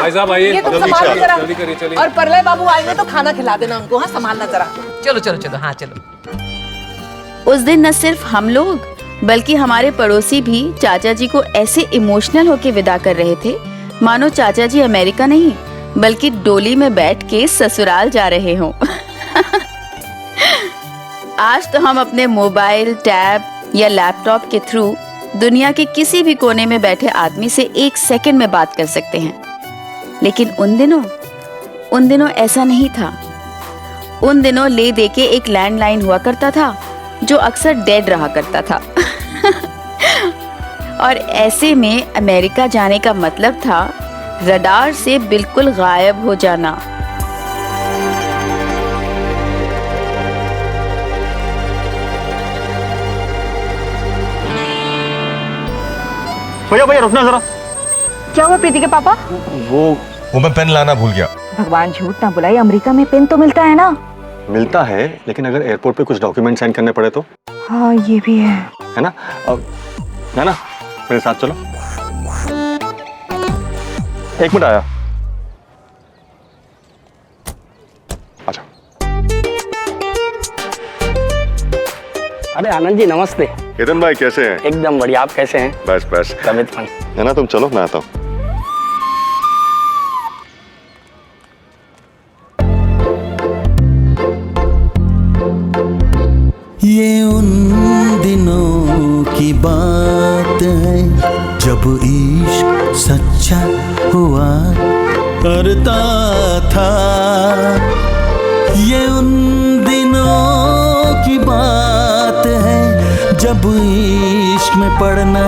भाई साहब आइए, ये तुम जल्दी संभालो चलिए, जरा। जल्दी करिए, चलिए। और प्रलय बाबू आएंगे तो खाना खिला देना उनको। हाँ, संभालना जरा। चलो चलो चलो, हाँ चलो। उस दिन न सिर्फ हम लोग बल्कि हमारे पड़ोसी भी चाचा जी को ऐसे इमोशनल होके विदा कर रहे थे मानो चाचा जी अमेरिका नहीं बल्कि डोली में बैठ के ससुराल जा रहे हों। आज तो हम अपने मोबाइल, टैब या लैपटॉप के थ्रू दुनिया के किसी भी कोने में बैठे आदमी से 1 सेकंड में बात कर सकते हैं, लेकिन उन दिनों ऐसा नहीं था। उन दिनों ले दे के एक लैंडलाइन हुआ करता था जो अक्सर डेड रहा करता था। और ऐसे में अमेरिका जाने का मतलब था रडार से बिल्कुल गायब हो जाना। भैया भैया रुकना जरा। क्या हुआ प्रीति के पापा? वो मैं पेन लाना भूल गया। भगवान झूठ ना बुलाए, अमेरिका में पेन तो मिलता है ना? मिलता है, लेकिन अगर एयरपोर्ट पे कुछ डॉक्यूमेंट साइन करने पड़े तो? हाँ ये भी है ना? है ना, मेरे साथ चलो। 1 मिनट आया। अच्छा। अरे आनंद जी नमस्ते। केतन भाई कैसे हैं? एकदम बढ़िया, आप कैसे हैं? बस बस। तबीयत पानी है ना, तुम चलो मैं आता हूँ। ये उन दिनों की बात है जब इश्क सच्चा हुआ करता था। ये उन दिनों की बात है जब इश्क में पढ़ना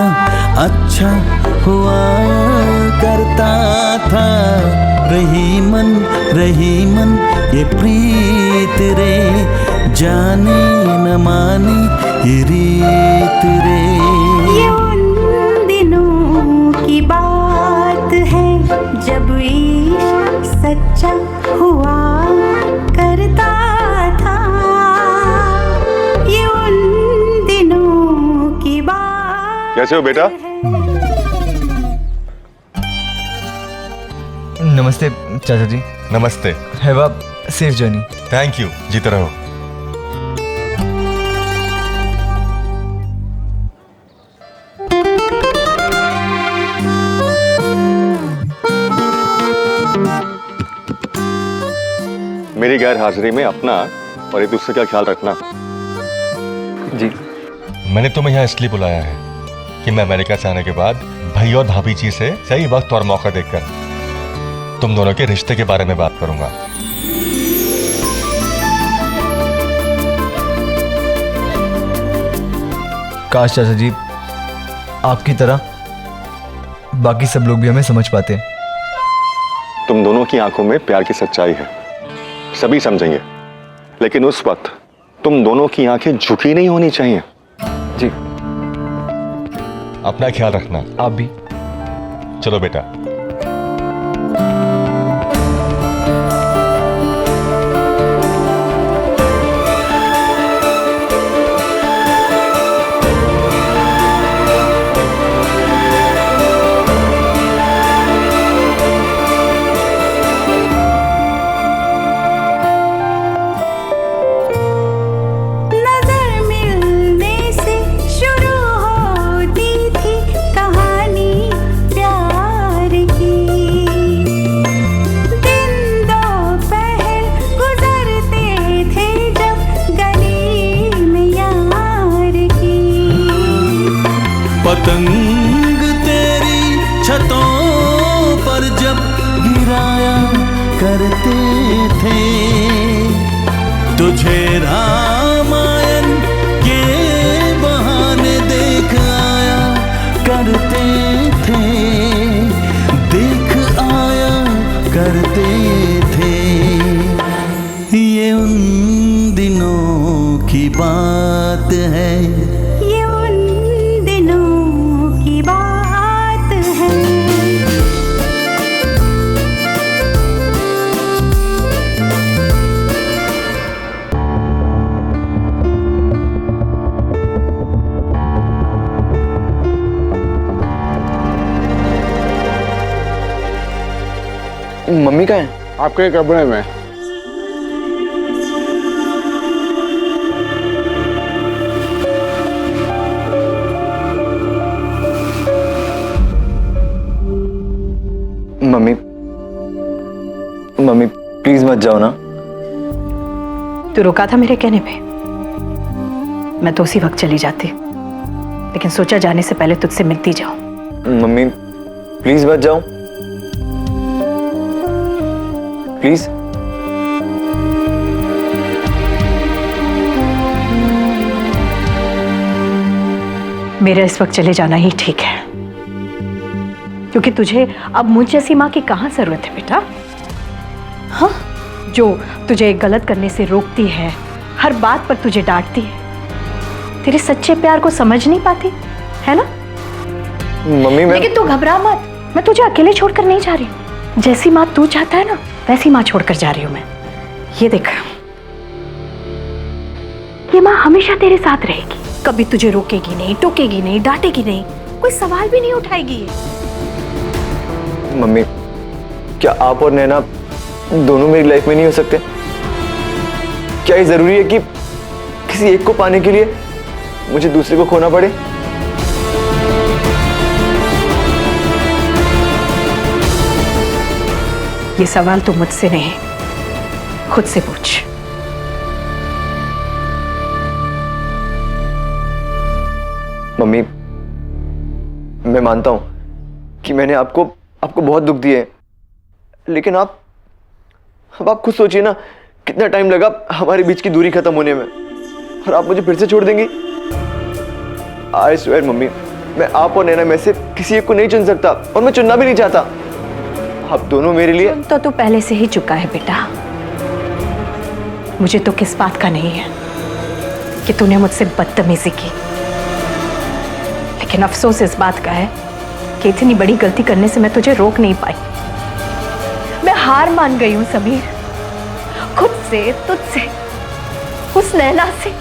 अच्छा हुआ करता था। रही मन ये प्रीत रे, जाने न माने ये रीत रे। ये उन दिनों की बात है जब इश्क सच्चा हुआ करता था। ये उन दिनों की बात। कैसे हो बेटा? नमस्ते चाचा जी। नमस्ते। Have a safe journey. Thank you, जीते रहो। मेरी गैर हाजिरी में अपना और एक दूसरे का ख्याल रखना। जी। मैंने तुम्हें यहाँ इसलिए बुलाया है कि मैं अमेरिका से आने के बाद भाई और भाभी जी से सही वक्त और मौका देखकर तुम दोनों के रिश्ते के बारे में बात करूंगा। काश चाचा जी आपकी तरह बाकी सब लोग भी हमें समझ पाते। तुम दोनों की आंखों में प्यार की सच्चाई है, सभी समझेंगे, लेकिन उस वक्त तुम दोनों की आंखें झुकी नहीं होनी चाहिए। जी। अपना ख्याल रखना। आप भी। चलो बेटा। पतंग तेरी छतों पर जब गिराया करते थे, तुझे रामायण के बहाने देख आया करते थे, देख आया करते थे। ये उन दिनों की बात है। मम्मी कहाँ है? आपके कमरे में। मम्मी मम्मी प्लीज मत जाओ ना। तू रुका था मेरे कहने पे, मैं तो उसी वक्त चली जाती, लेकिन सोचा जाने से पहले तुझसे मिलती जाऊं। मम्मी प्लीज मत जाओ, प्लीज। मेरा इस वक्त चले जाना ही ठीक है, क्योंकि तुझे अब मुझ जैसी माँ की कहाँ जरूरत है बेटा। हाँ, जो तुझे गलत करने से रोकती है, हर बात पर तुझे डांटती है, तेरे सच्चे प्यार को समझ नहीं पाती है ना। मम्मी लेकिन तू घबरा मत, मैं तुझे अकेले छोड़कर नहीं जा रही हूँ। जैसी माँ तू चाहता है ना, वैसी माँ छोड़कर जा रही हूँ मैं। ये देख, ये माँ हमेशा तेरे साथ रहेगी, कभी तुझे रोकेगी नहीं, टोकेगी नहीं, डांटेगी नहीं, कोई सवाल भी नहीं उठाएगी। मम्मी क्या आप और नैना दोनों मेरी लाइफ में नहीं हो सकते? क्या ये जरूरी है कि किसी एक को पाने के लिए मुझे दूसरे को खोना पड़े? ये सवाल तू मुझसे नहीं, खुद से पूछ। मम्मी मैं मानता हूं कि मैंने आपको बहुत दुख दिए, लेकिन अब आप खुद सोचिए ना, कितना टाइम लगा हमारे बीच की दूरी खत्म होने में, और आप मुझे फिर से छोड़ देंगी? आई स्वेयर मम्मी, मैं आप और नैना में से किसी एक को नहीं चुन सकता, और मैं चुनना भी नहीं चाहता। आप दोनों मेरे लिए। तो तू पहले से ही चुका है बेटा, मुझे तो किस बात का नहीं है कि तूने मुझसे बदतमीजी की, लेकिन अफसोस इस बात का है कि इतनी बड़ी गलती करने से मैं तुझे रोक नहीं पाई। मैं हार मान गई हूं समीर, खुद से, तुझसे, उस नैना से।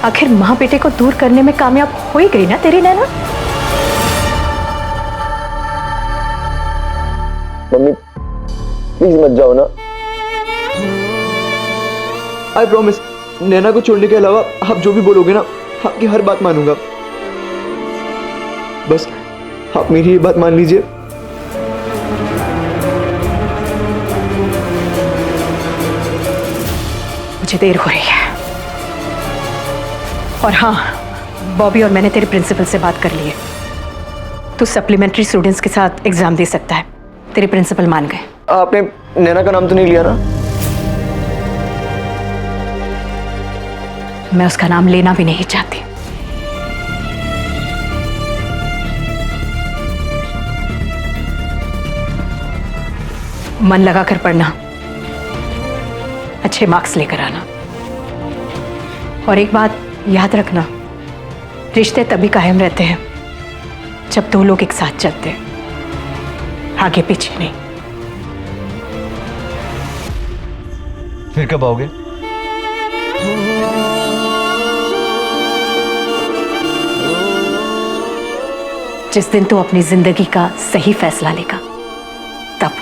आखिर माँ बेटे को दूर करने में कामयाब हो ही गई ना तेरी नैना। मम्मी प्लीज मत जाओ ना। आई प्रॉमिस, नैना को छोड़ने के अलावा आप जो भी बोलोगे ना, आपकी हर बात मानूंगा। बस आप मेरी ये बात मान लीजिए। मुझे देर हो रही है, और हाँ, बॉबी और मैंने तेरे प्रिंसिपल से बात कर ली है। तू सप्लीमेंट्री स्टूडेंट्स के साथ एग्जाम दे सकता है, तेरे प्रिंसिपल मान गए। आपने नैना का नाम तो नहीं लिया ना? मैं उसका नाम लेना भी नहीं चाहती। मन लगाकर पढ़ना, अच्छे मार्क्स लेकर आना, और एक बात याद रखना, रिश्ते तभी कायम रहते हैं जब दो लोग एक साथ चलते हैं, आगे पीछे नहीं। फिर कब आओगे? जिस दिन तू अपनी जिंदगी का सही फैसला लेगा, तब।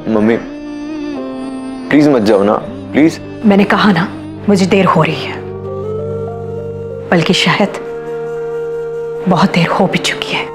मम्मी प्लीज मत जाओ ना, प्लीज। मैंने कहा ना, मुझे देर हो रही है, बल्कि शायद बहुत देर हो भी चुकी है।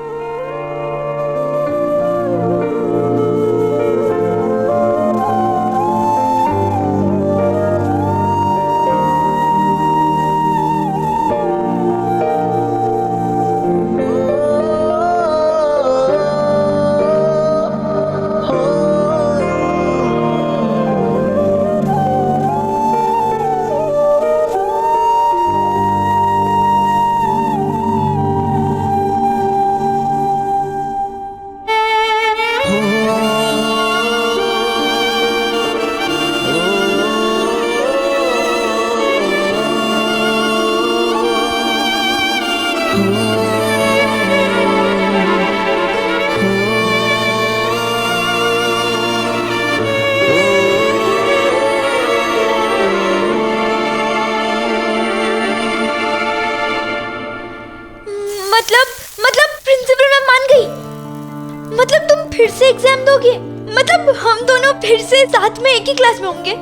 दोगे? मतलब हम दोनों फिर से साथ में एक ही क्लास में होंगे?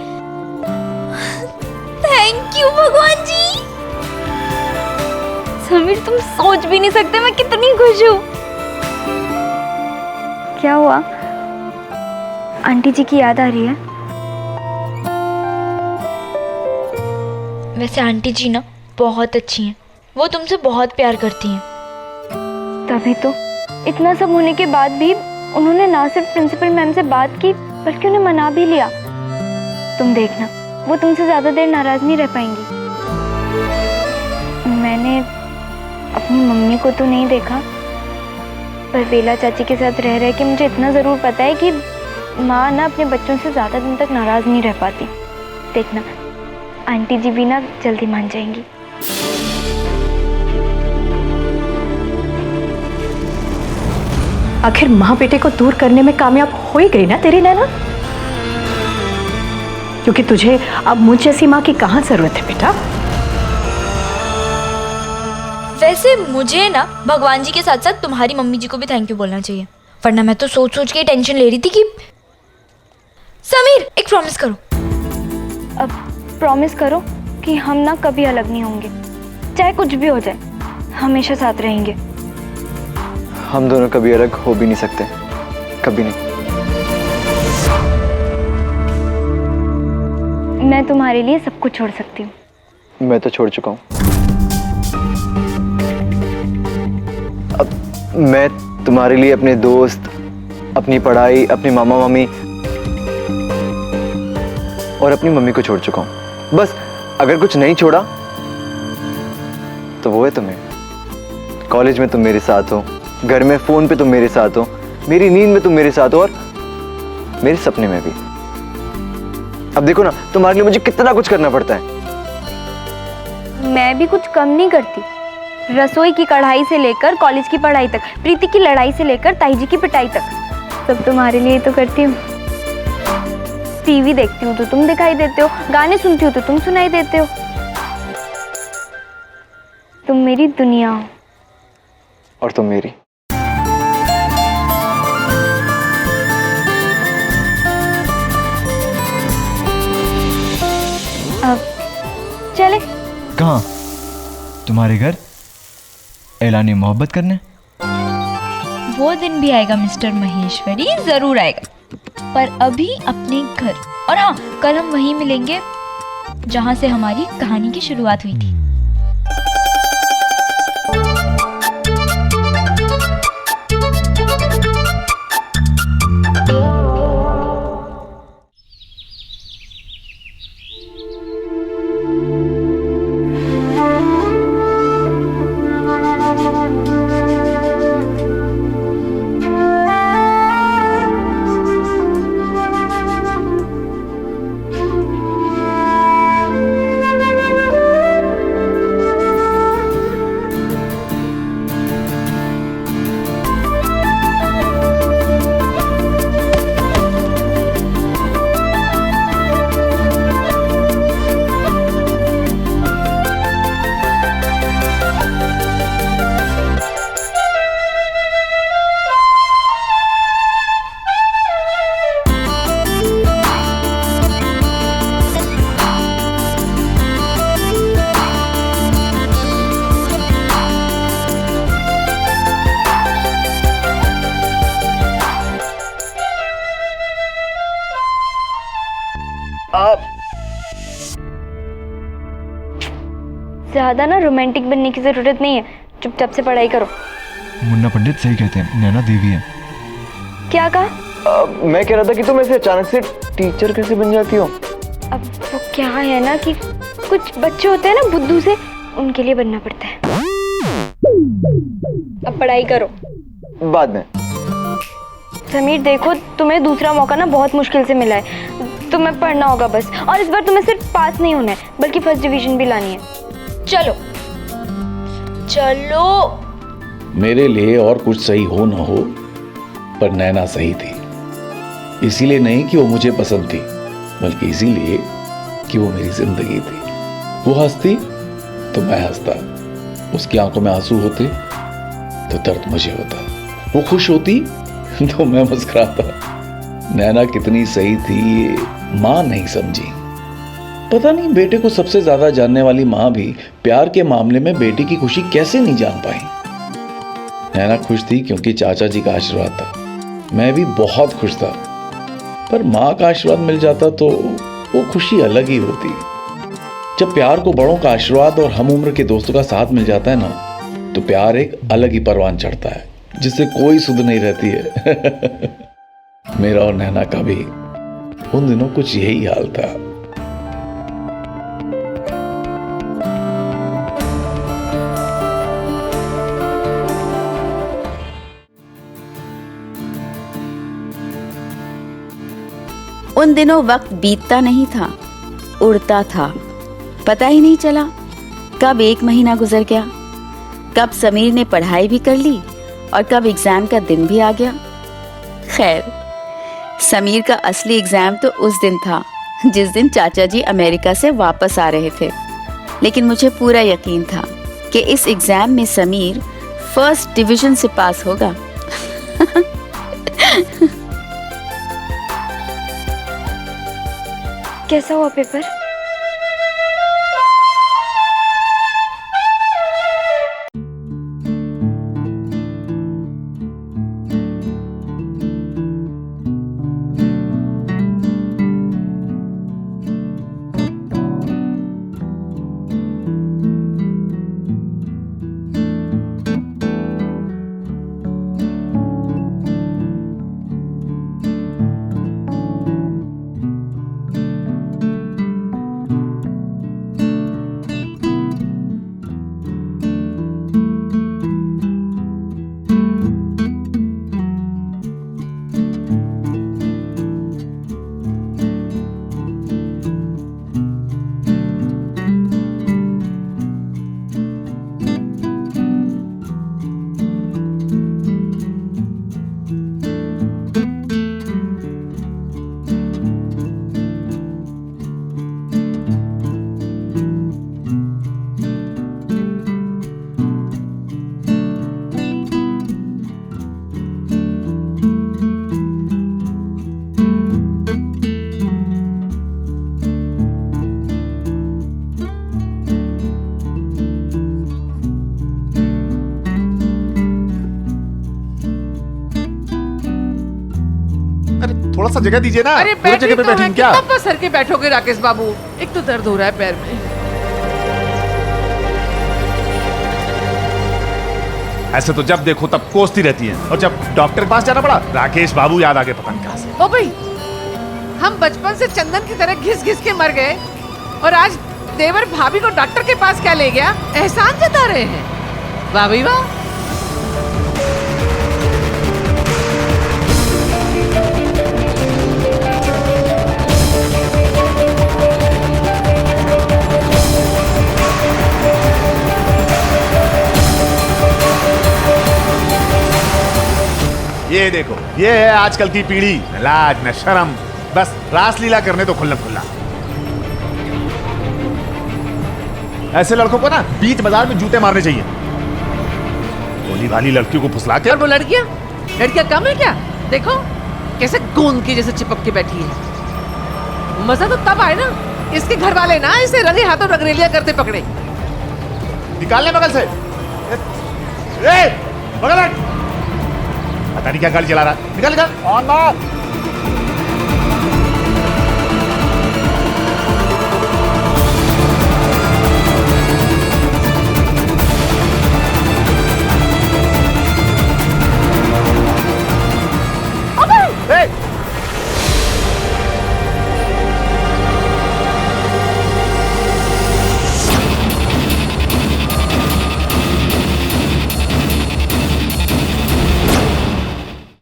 थैंक यू भगवान जी। समीर तुम सोच भी नहीं सकते मैं कितनी खुश हूँ। क्या हुआ? आंटी जी की याद आ रही है? वैसे आंटी जी ना बहुत अच्छी हैं, वो तुमसे बहुत प्यार करती हैं। तभी तो इतना सब होने के बाद भी उन्होंने ना सिर्फ प्रिंसिपल मैम से बात की बल्कि उन्हें मना भी लिया। तुम देखना वो तुमसे ज्यादा देर नाराज नहीं रह पाएंगी। मैंने अपनी मम्मी को तो नहीं देखा, पर बेला चाची के साथ रह के मुझे इतना जरूर पता है कि माँ ना अपने बच्चों से ज्यादा दिन तक नाराज नहीं रह पाती। देखना आंटी जी भी ना जल्दी मान जाएंगी। आखिर माँ बेटे को दूर करने में कामयाब हो ही गई ना तेरी नैना, क्योंकि तुझे अब मुझ जैसी माँ की कहाँ जरूरत है बेटा। वैसे मुझे ना भगवान जी के साथ साथ तुम्हारी मम्मी जी को भी थैंक यू बोलना चाहिए, वरना मैं तो सोच सोच के टेंशन ले रही थी कि समीर एक प्रॉमिस करो। अब प्रॉमिस करो कि हम ना कभी अलग नहीं होंगे, चाहे कुछ भी हो जाए हमेशा साथ रहेंगे। हम दोनों कभी अलग हो भी नहीं सकते, कभी नहीं। मैं तुम्हारे लिए सब कुछ छोड़ सकती हूँ। मैं तो छोड़ चुका हूँ। अब मैं तुम्हारे लिए अपने दोस्त, अपनी पढ़ाई, अपने मामा मामी और अपनी मम्मी को छोड़ चुका हूँ। बस अगर कुछ नहीं छोड़ा तो वो है तुम्हें। कॉलेज में तुम मेरे साथ हो, घर में फोन पे तुम मेरे साथ हो, मेरी नींद में तुम मेरे साथ हो और मेरे सपने में भी। अब देखो ना तुम्हारे लिए मुझे कितना कुछ करना पड़ता है। मैं भी कुछ कम नहीं करती। रसोई की कढ़ाई से लेकर कॉलेज की पढ़ाई तक, प्रीति की लड़ाई से लेकर ताई जी की पिटाई तक, सब तुम्हारे लिए तो करती हूँ। टीवी देखती हूँ तो तुम दिखाई देते हो, गाने सुनती हूँ तो तुम सुनाई देते हो। तुम मेरी दुनिया हो और तुम मेरी। अब चले। कहाँ? तुम्हारे घर ऐलानी मोहब्बत करने? वो दिन भी आएगा मिस्टर महेश्वरी, जरूर आएगा, पर अभी अपने घर। और हाँ, कल हम वहीं मिलेंगे जहाँ से हमारी कहानी की शुरुआत हुई थी। ज्यादा ना रोमांटिक बनने की जरूरत नहीं है, चुपचाप से पढ़ाई करो। मुन्ना पंडित सही कहते हैं, नैना देवी है। क्या कहा? मैं कह रहा था कि तुम ऐसे अचानक से टीचर कैसे बन जाती हो? अब वो क्या है ना कि कुछ बच्चे होते हैं ना बुद्धू से, उनके लिए बनना पड़ता है। अब पढ़ाई करो। बाद में। समीर देखो, तुम्हें दूसरा मौका ना बहुत मुश्किल से मिला है, तुम्हें पढ़ना होगा बस। और इस बार तुम्हें सिर्फ पास नहीं होना है बल्कि फर्स्ट डिवीजन भी लानी है। चलो चलो। मेरे लिए और कुछ सही हो ना हो, पर नैना सही थी। इसीलिए नहीं कि वो मुझे पसंद थी, बल्कि इसीलिए कि वो मेरी जिंदगी थी। वो हंसती तो मैं हंसता, उसकी आंखों में आंसू होते तो दर्द मुझे होता। वो खुश होती तो मैं मुस्कुराता। नैना कितनी सही थी ये माँ नहीं समझी। पता नहीं बेटे को सबसे ज्यादा जानने वाली माँ भी प्यार के मामले में बेटी की खुशी कैसे नहीं जान पाई। नैना खुश थी क्योंकि चाचा जी का आशीर्वाद था, मैं भी बहुत खुश था, पर माँ का आशीर्वाद मिल जाता तो वो खुशी अलग ही होती। जब प्यार को बड़ों का आशीर्वाद और हम उम्र के दोस्तों का साथ मिल जाता है ना, तो प्यार एक अलग ही परवान चढ़ता है जिससे कोई सुध नहीं रहती है। मेरा और नैना का भी उन दिनों कुछ यही हाल था। उन दिनों वक्त बीतता नहीं था, उड़ता था। पता ही नहीं चला कब 1 महीना गुजर गया, कब समीर ने पढ़ाई भी कर ली और कब एग्जाम का दिन भी आ गया। खैर, समीर का असली एग्जाम तो उस दिन था जिस दिन चाचा जी अमेरिका से वापस आ रहे थे। लेकिन मुझे पूरा यकीन था कि इस एग्जाम में समीर फर्स्ट डिवीजन से पास होगा। कैसा हुआ पेपर? थोड़ा सा जगह दीजिए ना। अरे पूरी जगह पे बैठेंगे क्या? कितना सर के बैठोगे राकेश बाबू? एक तो दर्द हो रहा है पैर में। ऐसे तो जब देखो तब कोसती रहती हैं, और जब डॉक्टर के पास जाना पड़ा राकेश बाबू याद आ गए पता नहीं कहां से। ओ भाई, हम बचपन से चंदन की तरह घिस घिस के मर गए और आज देवर भाभी को डॉक्टर के पास क्या ले गया, एहसान जता रहे हैं। वाह भाई वाह। ये देखो, ये है आजकल की पीढ़ी, न लाज न शर्म, बस रासलीला करने तो खुल्लम खुल्ला। ऐसे लड़कों को ना बीच बाजार में जूते मारने चाहिए। भोली भाली लड़कियों को फुसला के। और वो लड़कियां कम है क्या? देखो कैसे गोंद के जैसे चिपक के बैठी है। मजा तो तब आए ना इसके घर वाले ना इसे रंगे हाथों रगरेलिया करते पकड़े। निकालने बगल से। बगल हट। पता नहीं क्या गाड़ी चला रहा। निकाल निकाल।